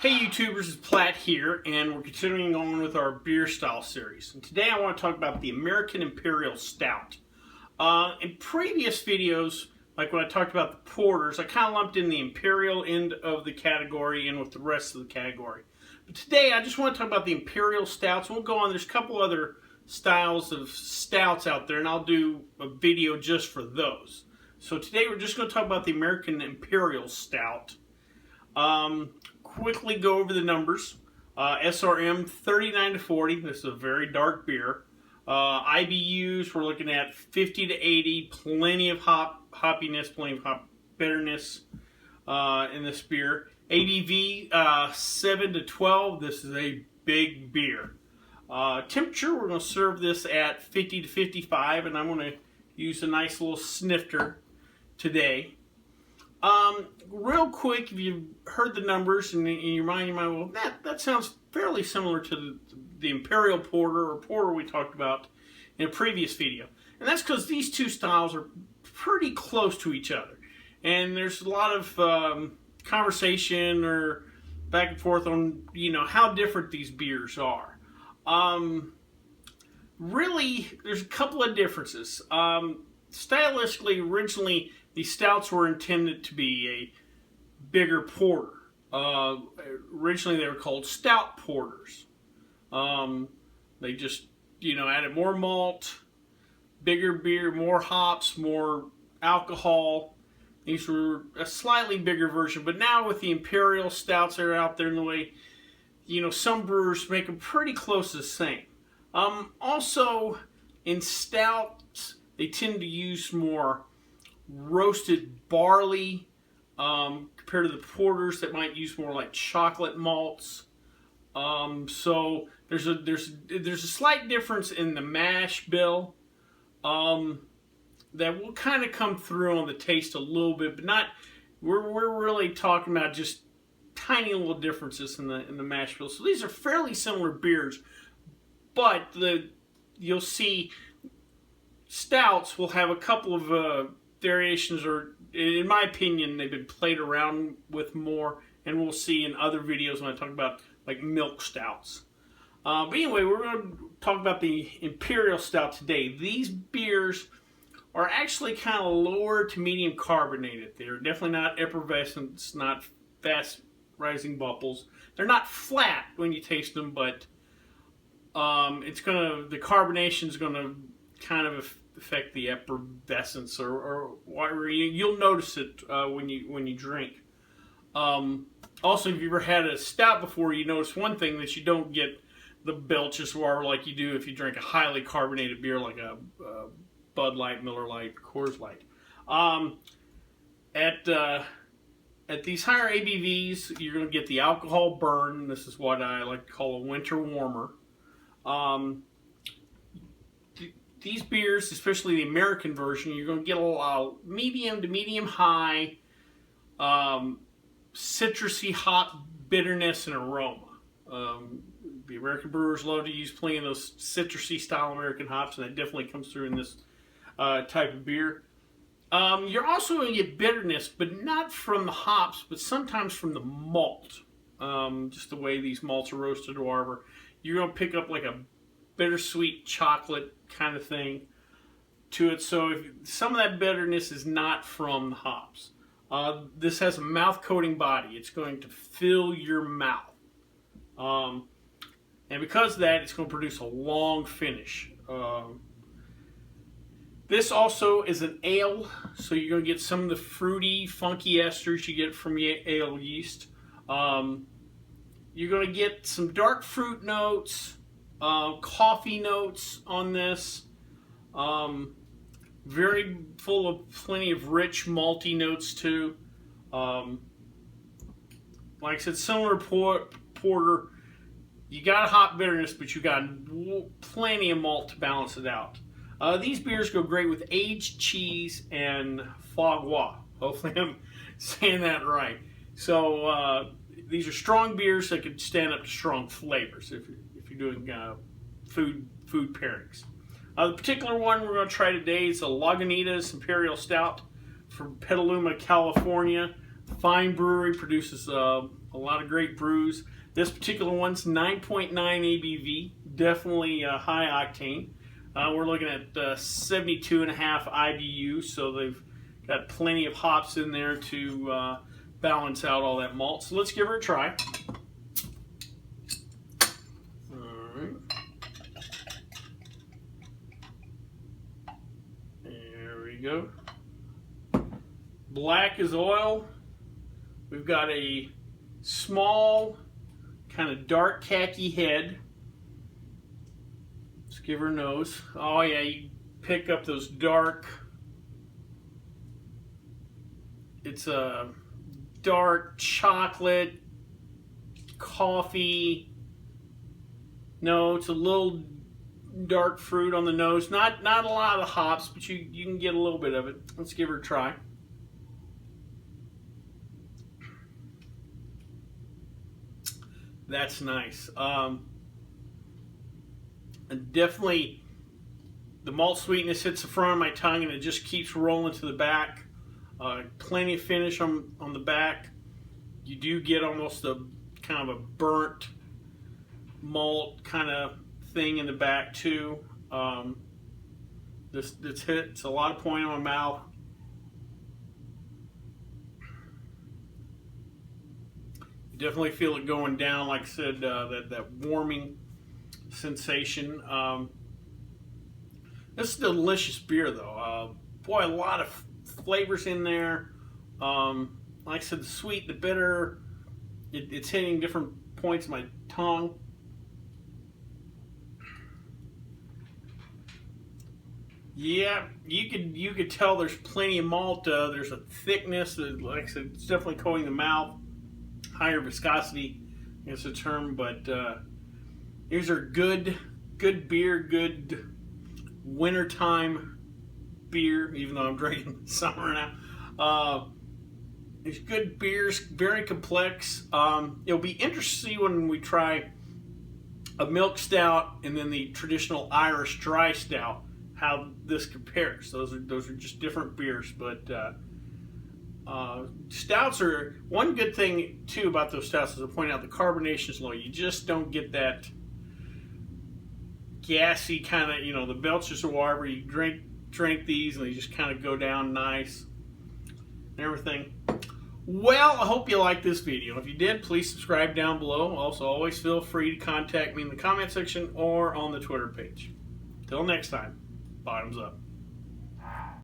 Hey YouTubers, it's Platt here, and we're continuing on with our beer style series. And today I want to talk about the American Imperial Stout. In previous videos, like when I talked about the porters, I kind of lumped in the Imperial end of the category in with the rest of the category. But today I just want to talk about the Imperial Stouts. We'll go on, there's a couple other styles of stouts out there, and I'll do a video just for those. So today we're just going to talk about the American Imperial Stout. Quickly go over the numbers. SRM 39 to 40. This is a very dark beer. IBUs, we're looking at 50 to 80. Plenty of hoppiness, plenty of hop bitterness in this beer. ABV 7 to 12. This is a big beer. Temperature, we're going to serve this at 50 to 55, and I'm going to use a nice little snifter today. Real quick, if you've heard the numbers and in your mind, you might, well, that sounds fairly similar to the Imperial Porter or Porter we talked about in a previous video. And that's because these two styles are pretty close to each other. And there's a lot of conversation or back and forth on, how different these beers are. Really, there's a couple of differences. Stylistically, originally, these stouts were intended to be a bigger porter. Originally, they were called stout porters. They just, added more malt, bigger beer, more hops, more alcohol. These were a slightly bigger version, but now with the Imperial Stouts that are out there in the way, some brewers make them pretty close to the same. Also, in stouts, they tend to use more roasted barley compared to the porters that might use more like chocolate malts. So there's a slight difference in the mash bill that will kind of come through on the taste a little bit, but not. We're really talking about just tiny little differences in the mash bill. So these are fairly similar beers, but you'll see stouts will have a couple of variations, or in my opinion, they've been played around with more, and we'll see in other videos when I talk about like milk stouts. But anyway, we're going to talk about the Imperial Stout today. These beers are actually kind of lower to medium carbonated. They're definitely not effervescent, not fast rising bubbles. They're not flat when you taste them, but the carbonation is gonna kind of affect the effervescence, or you'll notice it when you drink. Also, if you've ever had a stout before, you notice one thing, that you don't get the belches like you do if you drink a highly carbonated beer like a Bud Light, Miller Lite, Coors Light. At these higher ABVs, you're going to get the alcohol burn. This is what I like to call a winter warmer. These beers, especially the American version, you're going to get a lot medium to medium high citrusy hop bitterness and aroma. The American brewers love to use plenty of those citrusy style American hops, and that definitely comes through in this type of beer. You're also going to get bitterness, but not from the hops, but sometimes from the malt. Just the way these malts are roasted or whatever. You're going to pick up like a bittersweet chocolate kind of thing to it. So some of that bitterness is not from the hops. This has a mouth coating body. It's going to fill your mouth. And because of that, it's going to produce a long finish. This also is an ale, so you're going to get some of the fruity, funky esters you get from ale yeast. You're going to get some dark fruit notes, coffee notes on this. Very full of plenty of rich malty notes too. Like I said, similar porter. You got a hop bitterness, but you got plenty of malt to balance it out. These beers go great with aged cheese and foie gras. Hopefully I'm saying that right. So these are strong beers that could stand up to strong flavors if you're doing food pairings. The particular one we're going to try today is a Lagunitas Imperial Stout from Petaluma, California. Fine brewery, produces a lot of great brews. This particular one's 9.9 ABV, definitely high octane. We're looking at 72.5 IBU, so they've got plenty of hops in there to balance out all that malt. So let's give her a try. Alright. There we go. Black as oil. We've got a small, kind of dark khaki head. Let's give her a nose. Oh yeah, you pick up those dark, it's a dark chocolate, coffee notes, a little dark fruit on the nose. Not a lot of the hops, but you can get a little bit of it. Let's give her a try. That's nice. And definitely the malt sweetness hits the front of my tongue and it just keeps rolling to the back. Plenty of finish on the back. You do get almost a kind of a burnt malt kind of thing in the back too. This hits a lot of point on my mouth. You definitely feel it going down, like I said, that warming sensation. This is a delicious beer though. Boy, a lot of flavors in there. Like I said, the sweet, the bitter, it's hitting different points of my tongue. Yeah, you could tell there's plenty of malt. There's a thickness, like I said, it's definitely coating the mouth. Higher viscosity is the term, but these are good beer, good wintertime beer, even though I'm drinking summer now. These good beers, very complex. It'll be interesting to see when we try a milk stout and then the traditional Irish dry stout, how this compares. Those are just different beers, but stouts are, one good thing too about those stouts is to point out the carbonation is low. You just don't get that gassy kind of, the Belchers or whatever. You drink these and they just kind of go down nice and everything. Well, I hope you liked this video. If you did, please subscribe down below. Also, always feel free to contact me in the comment section or on the Twitter page. Till next time, bottoms up.